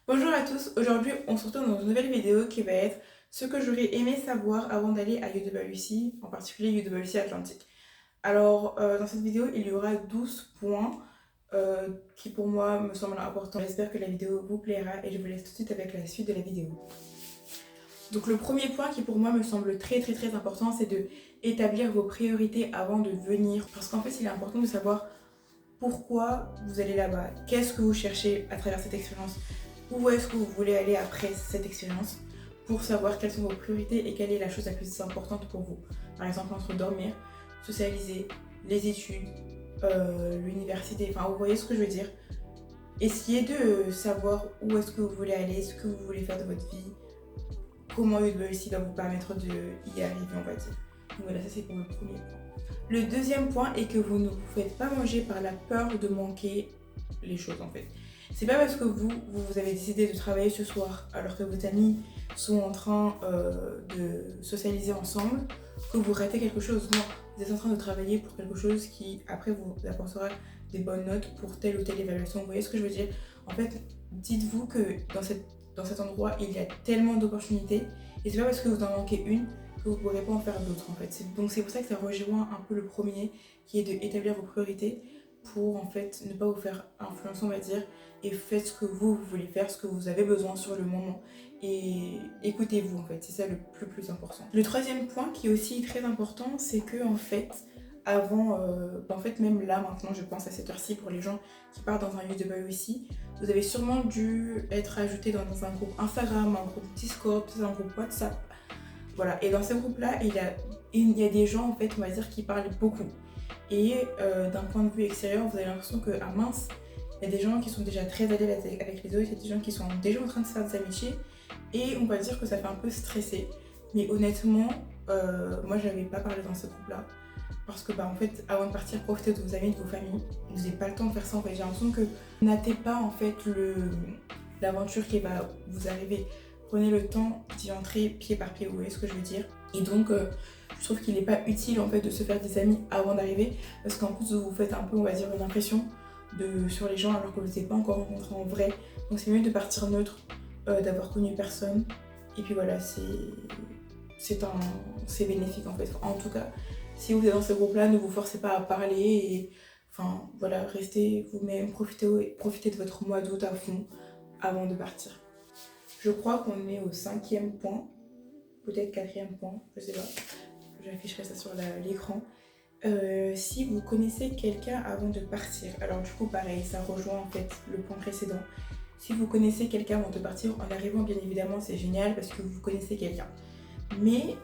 Bonjour à tous, aujourd'hui on se retrouve dans une nouvelle vidéo qui va être ce que j'aurais aimé savoir avant d'aller à UWC, en particulier UWC Atlantique. Alors dans cette vidéo il y aura 12 points qui pour moi me semblent importants. J'espère que la vidéo vous plaira et je vous laisse tout de suite avec la suite de la vidéo. Donc le premier point qui pour moi me semble très important, c'est de établir vos priorités avant de venir. Parce qu'en fait il est important de savoir pourquoi vous allez là-bas, qu'est-ce que vous cherchez à travers cette expérience, où est-ce que vous voulez aller après cette expérience, pour savoir quelles sont vos priorités et quelle est la chose la plus importante pour vous. Par exemple, entre dormir, socialiser, les études, l'université, enfin vous voyez ce que je veux dire. Essayez de savoir où est-ce que vous voulez aller, ce que vous voulez faire de votre vie, comment UWC va vous permettre d'y arriver, on va dire. Donc voilà, ça c'est pour le premier point. Le deuxième point est que vous ne vous faites pas manger par la peur de manquer les choses en fait. C'est pas parce que vous avez décidé de travailler ce soir alors que vos amis sont en train de socialiser ensemble que vous ratez quelque chose. Non, vous êtes en train de travailler pour quelque chose qui après vous apportera des bonnes notes pour telle ou telle évaluation. Vous voyez ce que je veux dire? En fait, dites-vous que dans cet endroit, il y a tellement d'opportunités et c'est pas parce que vous en manquez une que vous ne pourrez pas en faire d'autres en fait. Donc c'est pour ça que ça rejoint un peu le premier qui est d'établir vos priorités pour en fait ne pas vous faire influencer on va dire et faites ce que vous voulez faire, ce que vous avez besoin sur le moment et écoutez-vous en fait, c'est ça le plus important. Le troisième point qui est aussi très important, c'est que en fait avant, en fait même là maintenant je pense à cette heure-ci pour les gens qui partent dans un UWC, vous avez sûrement dû être ajouté dans un groupe Instagram, un groupe Discord, un groupe WhatsApp. Voilà, et dans ce groupe-là, il y a des gens en fait, on va dire, qui parlent beaucoup. Et d'un point de vue extérieur, vous avez l'impression que, ah mince, il y a des gens qui sont déjà très à l'aise avec les autres, il y a des gens qui sont déjà en train de se faire des amitiés, et on va dire que ça fait un peu stresser. Mais honnêtement, moi je n'avais pas parlé dans ce groupe-là, parce que bah, en fait, avant de partir, profitez de vos amis, de vos familles. Vous n'avez pas le temps de faire ça en fait. J'ai l'impression que vous n'attez pas en fait l'aventure qui va vous arriver. Prenez le temps d'y entrer pied par pied, vous voyez ce que je veux dire. Et donc, je trouve qu'il n'est pas utile en fait de se faire des amis avant d'arriver, parce qu'en plus vous faites un peu, on va dire, une impression sur les gens alors que vous ne les avez pas encore rencontrés en vrai. Donc c'est mieux de partir neutre, d'avoir connu personne. Et puis voilà, c'est bénéfique en fait. En tout cas, si vous êtes dans ce groupe-là, ne vous forcez pas à parler et enfin voilà, restez vous-même, profitez de votre mois d'août à fond avant de partir. Je crois qu'on est au cinquième point, peut-être quatrième point, je sais pas. J'afficherai ça sur l'écran. Si vous connaissez quelqu'un avant de partir, alors du coup pareil, ça rejoint en fait le point précédent. Si vous connaissez quelqu'un avant de partir, en arrivant bien évidemment c'est génial parce que vous connaissez quelqu'un. Mais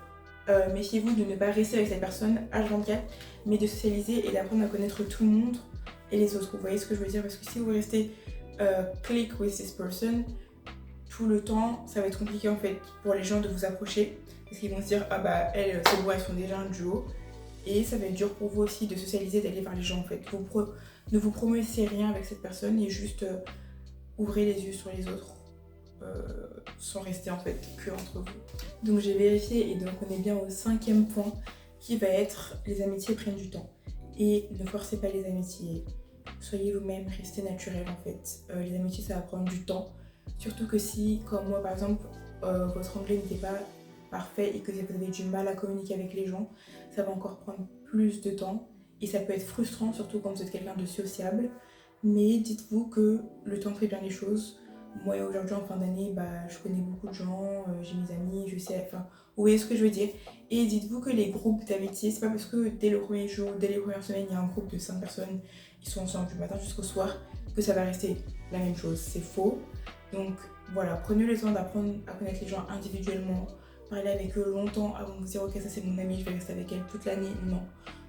méfiez-vous de ne pas rester avec cette personne H24, mais de socialiser et d'apprendre à connaître tout le monde et les autres. Vous voyez ce que je veux dire? Parce que si vous restez click with this person, tout le temps, ça va être compliqué en fait pour les gens de vous approcher. Parce qu'ils vont se dire, ah bah elles, c'est bon, elles sont déjà un duo. Et ça va être dur pour vous aussi de socialiser, d'aller vers les gens en fait. Ne vous promettez rien avec cette personne et juste ouvrez les yeux sur les autres sans rester en fait que entre vous. Donc j'ai vérifié et donc on est bien au cinquième point qui va être les amitiés prennent du temps. Et ne forcez pas les amitiés. Soyez vous-même, restez naturel en fait. Les amitiés ça va prendre du temps. Surtout que si, comme moi par exemple, votre anglais n'était pas parfait et que vous avez du mal à communiquer avec les gens, ça va encore prendre plus de temps et ça peut être frustrant, surtout quand vous êtes quelqu'un de sociable. Mais dites-vous que le temps fait bien les choses. Moi aujourd'hui en fin d'année, bah, je connais beaucoup de gens, j'ai mes amis, je sais, enfin, vous voyez ce que je veux dire. Et dites-vous que les groupes d'amitié, c'est pas parce que dès le premier jour, dès les premières semaines, il y a un groupe de 5 personnes qui sont ensemble du matin jusqu'au soir, que ça va rester la même chose. C'est faux. Donc voilà, prenez le temps d'apprendre à connaître les gens individuellement, parler avec eux longtemps avant de vous dire ok ça c'est mon ami, je vais rester avec elle toute l'année. Non,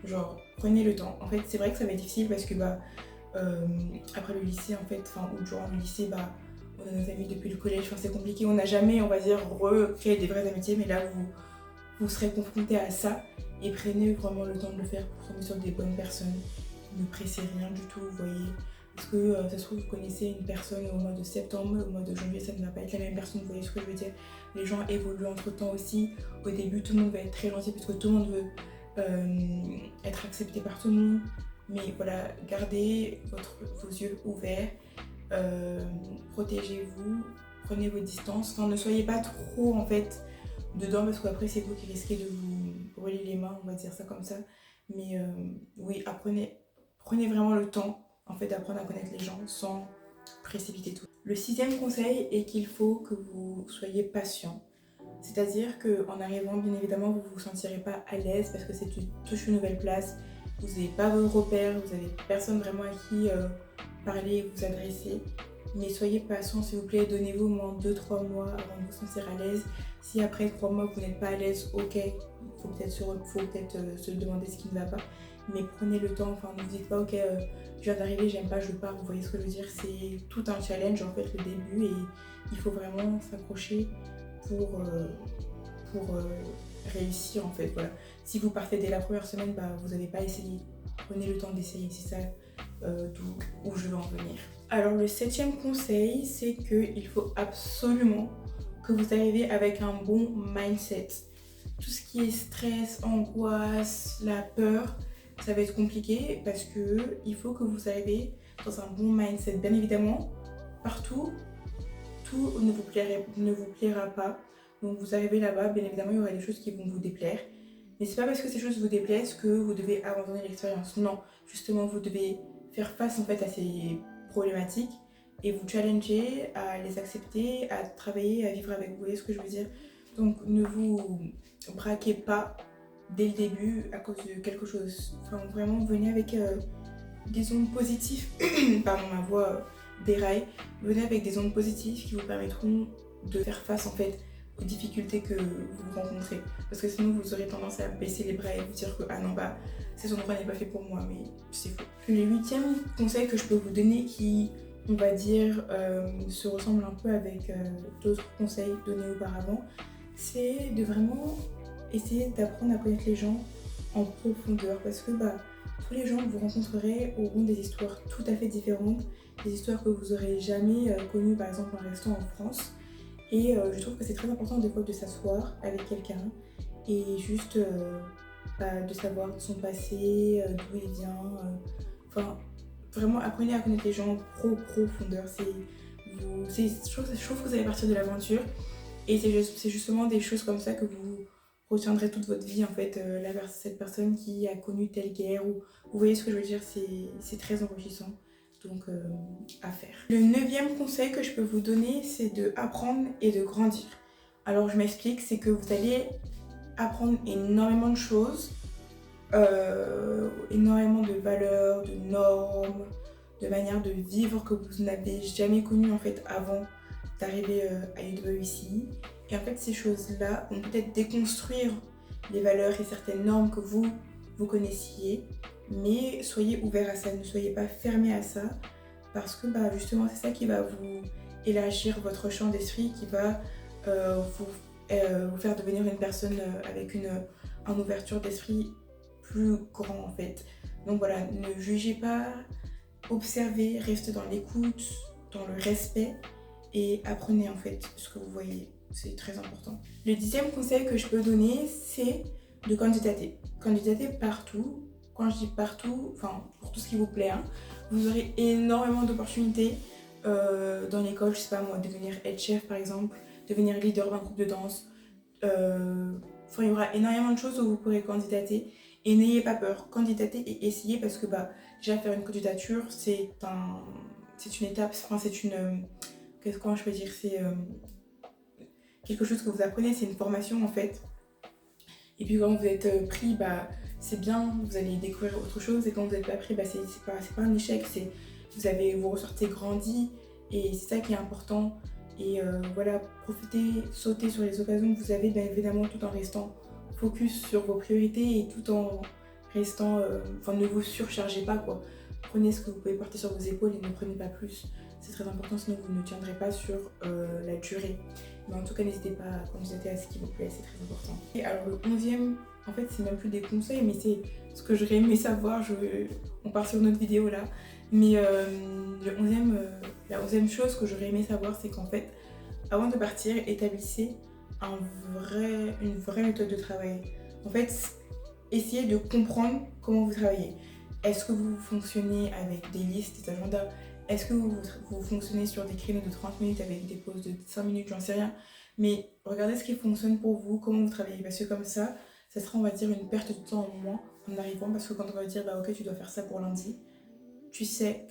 genre prenez le temps. En fait c'est vrai que ça va être difficile parce que après le lycée en fait, enfin ou durant le lycée on a nos amis depuis le collège, enfin c'est compliqué, on n'a jamais on va dire recréé des vraies amitiés mais là vous serez confronté à ça et prenez vraiment le temps de le faire pour tomber sur des bonnes personnes. Ne pressez rien du tout, vous voyez. Parce que ça se trouve, vous connaissez une personne au mois de septembre, au mois de janvier, ça ne va pas être la même personne, vous voyez ce que je veux dire. Les gens évoluent entre temps aussi. Au début, tout le monde va être très gentil parce que tout le monde veut être accepté par tout le monde. Mais voilà, gardez vos yeux ouverts protégez-vous, prenez vos distances, enfin, ne soyez pas trop en fait dedans parce qu'après c'est vous qui risquez de vous brûler les mains, on va dire ça comme ça. Mais oui, prenez vraiment le temps en fait d'apprendre à connaître les gens sans précipiter tout. Le 6e conseil est qu'il faut que vous soyez patient. C'est-à-dire qu'en arrivant, bien évidemment, vous ne vous sentirez pas à l'aise parce que c'est toute une nouvelle place. Vous n'avez pas vos repères, vous n'avez personne vraiment à qui parler et vous adresser. Mais soyez patient, s'il vous plaît, donnez-vous au moins 2-3 mois avant de vous sentir à l'aise. Si après 3 mois vous n'êtes pas à l'aise, ok, il faut peut-être se demander ce qui ne va pas. Mais prenez le temps, enfin ne vous dites pas ok, je viens d'arriver, j'aime pas, je pars, vous voyez ce que je veux dire. C'est tout un challenge en fait le début et il faut vraiment s'accrocher pour réussir en fait. Voilà. Si vous partez dès la première semaine, bah, vous n'avez pas essayé. Prenez le temps d'essayer, c'est ça où je veux en venir. Alors le 7e conseil, c'est qu'il faut absolument que vous arriviez avec un bon mindset. Tout ce qui est stress, angoisse, la peur, ça va être compliqué parce que il faut que vous arriviez dans un bon mindset. Bien évidemment, partout, tout ne vous plaira pas. Donc vous arrivez là-bas, bien évidemment, il y aura des choses qui vont vous déplaire. Mais c'est pas parce que ces choses vous déplaisent que vous devez abandonner l'expérience. Non, justement, vous devez faire face en fait à ces problématiques et vous challenger à les accepter, à travailler, à vivre avec. Vous voyez ce que je veux dire? Donc ne vous braquez pas dès le début à cause de quelque chose. Enfin, vraiment, venez avec des ondes positives. Pardon, ma voix déraille. Venez avec des ondes positives qui vous permettront de faire face en fait aux difficultés que vous rencontrez. Parce que sinon vous aurez tendance à baisser les bras et vous dire que ah non bah cet endroit n'est pas fait pour moi, mais c'est faux. Le 8e conseil que je peux vous donner qui on va dire se ressemble un peu avec d'autres conseils donnés auparavant, c'est de vraiment essayer d'apprendre à connaître les gens en profondeur parce que bah tous les gens que vous rencontrerez auront des histoires tout à fait différentes, des histoires que vous n'aurez jamais connues par exemple en restant en France. Et je trouve que c'est très important des fois de s'asseoir avec quelqu'un et juste de savoir son passé, d'où il vient. Enfin, vraiment apprenez à connaître les gens profondeur. Je trouve que vous allez partir de l'aventure et c'est justement des choses comme ça que vous retiendrez toute votre vie en fait. Cette personne qui a connu telle guerre ou vous voyez ce que je veux dire, c'est très enrichissant. Donc à faire. Le 9e conseil que je peux vous donner, c'est de apprendre et de grandir. Alors je m'explique, c'est que vous allez apprendre énormément de choses, énormément de valeurs, de normes, de manières de vivre que vous n'avez jamais connues en fait avant d'arriver à UWC. Et en fait ces choses-là vont peut-être déconstruire les valeurs et certaines normes que vous connaissiez. Mais soyez ouverts à ça, ne soyez pas fermés à ça parce que bah, justement c'est ça qui va vous élargir votre champ d'esprit, qui va vous faire devenir une personne avec une ouverture d'esprit plus grand en fait. Donc voilà, ne jugez pas, observez, restez dans l'écoute, dans le respect et apprenez en fait ce que vous voyez, c'est très important. Le 10e conseil que je peux donner, c'est de candidater. Candidater partout. Quand je dis partout, enfin pour tout ce qui vous plaît, hein, vous aurez énormément d'opportunités dans l'école, je sais pas moi, devenir head chef par exemple, devenir leader d'un groupe de danse. Enfin, il y aura énormément de choses où vous pourrez candidater et n'ayez pas peur, candidatez et essayez parce que bah déjà faire une candidature c'est une étape, enfin c'est une comment je peux dire, c'est quelque chose que vous apprenez, c'est une formation en fait. Et puis quand vous êtes pris, bah c'est bien, vous allez découvrir autre chose. Et quand vous n'êtes pas pris, bah c'est pas un échec, vous ressortez grandi et c'est ça qui est important. Et voilà, profitez, sautez sur les occasions que vous avez, bien évidemment, tout en restant focus sur vos priorités et tout en restant, ne vous surchargez pas quoi. Prenez ce que vous pouvez porter sur vos épaules et ne prenez pas plus. C'est très important, sinon vous ne tiendrez pas sur la durée. Mais en tout cas, n'hésitez pas à candidater à ce qui vous plaît, c'est très important. Et alors le 11e, en fait, c'est même plus des conseils, mais c'est ce que j'aurais aimé savoir. On part sur une autre vidéo là. Mais la 11e chose que j'aurais aimé savoir, c'est qu'en fait, avant de partir, établissez une vraie méthode de travail. En fait, essayez de comprendre comment vous travaillez. Est-ce que vous fonctionnez avec des listes, des agendas? est-ce que vous fonctionnez sur des créneaux de 30 minutes avec des pauses de 5 minutes, j'en sais rien. Mais regardez ce qui fonctionne pour vous, comment vous travaillez. Parce que comme ça sera, on va dire, une perte de temps en moins en arrivant. Parce que quand on va dire, bah ok, tu dois faire ça pour lundi, tu sais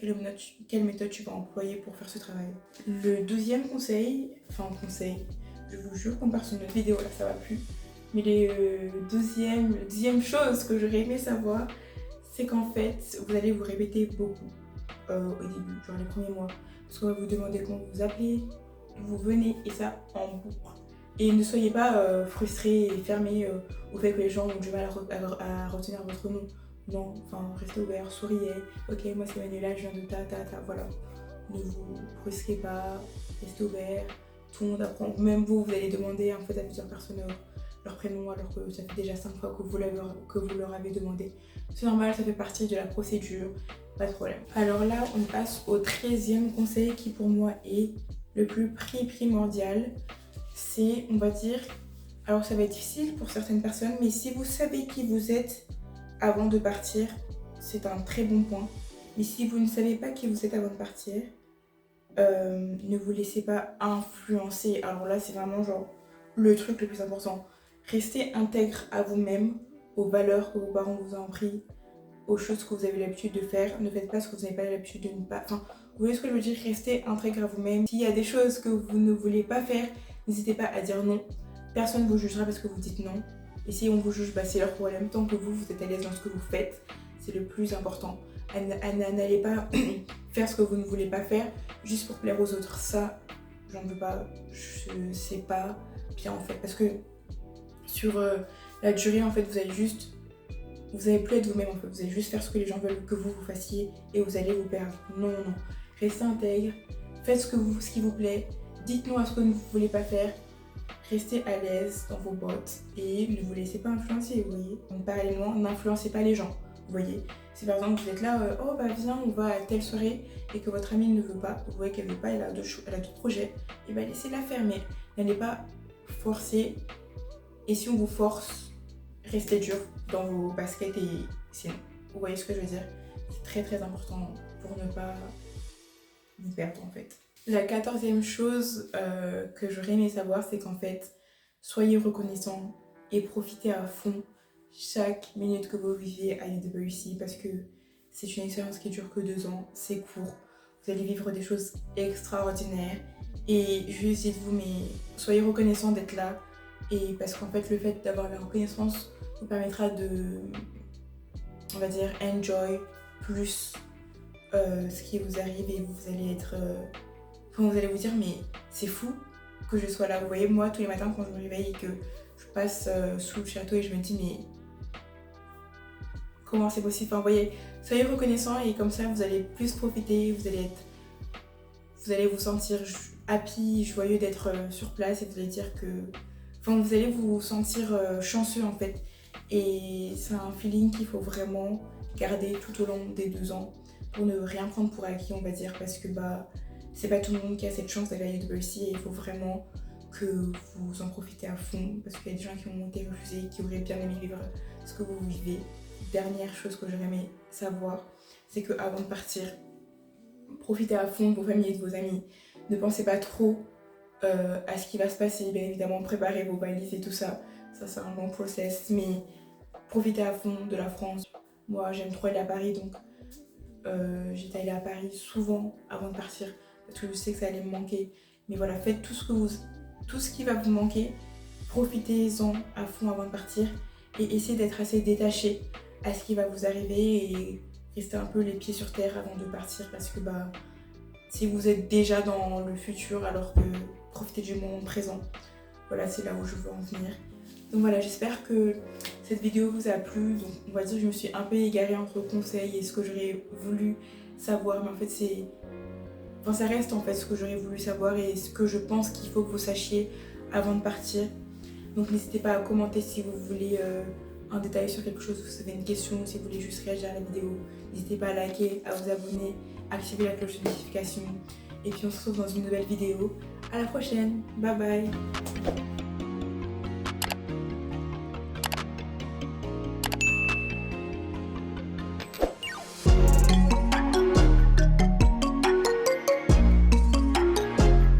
quelle méthode tu vas employer pour faire ce travail. Le deuxième conseil, je vous jure qu'on part sur une autre vidéo, là ça va plus. Mais la deuxième chose que j'aurais aimé savoir, c'est qu'en fait, vous allez vous répéter beaucoup au début, genre les premiers mois. Parce qu'on va vous demander comment vous appelez, vous venez, et ça en boucle. Et ne soyez pas frustrés et fermés au fait que les gens ont du mal à retenir votre nom. Non, enfin, restez ouvert, souriez. Ok, moi c'est Manuela, je viens de ta, voilà. Ne vous brusquez pas, restez ouvert. Tout le monde apprend. Même vous allez demander en fait à plusieurs personnes leur prénom alors que ça fait déjà 5 fois que vous leur avez demandé. C'est normal, ça fait partie de la procédure, pas de problème. Alors là, on passe au 13e conseil qui pour moi est le plus primordial. C'est, on va dire, alors ça va être difficile pour certaines personnes, mais si vous savez qui vous êtes avant de partir, c'est un très bon point. Mais si vous ne savez pas qui vous êtes avant de partir, ne vous laissez pas influencer. Alors là, c'est vraiment genre le truc le plus important. Restez intègre à vous-même, aux valeurs que vos parents vous ont appris, aux choses que vous avez l'habitude de faire. Ne faites pas ce que vous n'avez pas l'habitude de ne pas... Enfin, vous voyez ce que je veux dire? Restez intègre à vous-même. S'il y a des choses que vous ne voulez pas faire, n'hésitez pas à dire non. Personne ne vous jugera parce que vous dites non. Et si on vous juge, bah, c'est leur problème. Tant que vous êtes à l'aise dans ce que vous faites, c'est le plus important. N'allez pas faire ce que vous ne voulez pas faire juste pour plaire aux autres. Ça, j'en veux pas. C'est pas bien en fait. Parce que sur la durée, en fait, vous allez plus être vous-même en fait. Vous allez juste faire ce que les gens veulent que vous fassiez et vous allez vous perdre. Non, non, non. Restez intègre. Faites ce qui vous plaît. Dites non à ce que vous ne voulez pas faire. Restez à l'aise dans vos bottes et ne vous laissez pas influencer, vous voyez. Donc parallèlement, n'influencez pas les gens, vous voyez. Si par exemple vous êtes là, oh bah viens, on va à telle soirée et que votre amie ne veut pas, vous voyez qu'elle ne veut pas, elle a d'autres projets, et bah laissez-la faire, mais n'allez pas forcer. Et si on vous force, restez dur dans vos baskets et sinon, vous voyez ce que je veux dire. C'est très très important pour ne pas vous perdre en fait. La 14e chose que j'aurais aimé savoir, c'est qu'en fait, soyez reconnaissants et profitez à fond chaque minute que vous vivez à UWC parce que c'est une expérience qui dure que 2 ans, c'est court, vous allez vivre des choses extraordinaires et juste dites-vous, mais soyez reconnaissants d'être là et parce qu'en fait, le fait d'avoir la reconnaissance vous permettra de, on va dire, enjoy plus ce qui vous arrive et vous allez être... vous allez vous dire, mais c'est fou que je sois là. Vous voyez, moi, tous les matins, quand je me réveille et que je passe sous le château et je me dis, mais comment c'est possible? Enfin, vous voyez, soyez reconnaissants et comme ça, vous allez plus profiter, vous allez vous sentir happy, joyeux d'être sur place et vous allez dire que... Enfin, vous allez vous sentir chanceux, en fait. Et c'est un feeling qu'il faut vraiment garder tout au long des 2 ans pour ne rien prendre pour acquis, on va dire, parce que, bah... c'est pas tout le monde qui a cette chance d'aller à UWC et il faut vraiment que vous en profitez à fond parce qu'il y a des gens qui ont été refusés, qui auraient bien aimé vivre ce que vous vivez. Dernière chose que j'aurais aimé savoir, c'est qu'avant de partir, profitez à fond de vos familles et de vos amis. Ne pensez pas trop à ce qui va se passer. Bien évidemment, préparez vos valises et tout ça. Ça, c'est un long process, mais profitez à fond de la France. Moi, j'aime trop aller à Paris, donc j'étais allée à Paris souvent avant de partir. Parce que je sais que ça allait me manquer. Mais voilà, faites tout ce qui va vous manquer. Profitez-en à fond avant de partir. Et essayez d'être assez détaché à ce qui va vous arriver. Et restez un peu les pieds sur terre avant de partir. Parce que bah, si vous êtes déjà dans le futur, alors que profitez du moment présent. Voilà, c'est là où je veux en venir. Donc voilà, j'espère que cette vidéo vous a plu. Donc on va dire que je me suis un peu égarée entre conseils et ce que j'aurais voulu savoir. Mais en fait, ça reste en fait ce que j'aurais voulu savoir et ce que je pense qu'il faut que vous sachiez avant de partir. Donc n'hésitez pas à commenter si vous voulez un détail sur quelque chose, si vous avez une question, si vous voulez juste réagir à la vidéo. N'hésitez pas à liker, à vous abonner, à activer la cloche de notification. Et puis on se retrouve dans une nouvelle vidéo. À la prochaine, bye bye.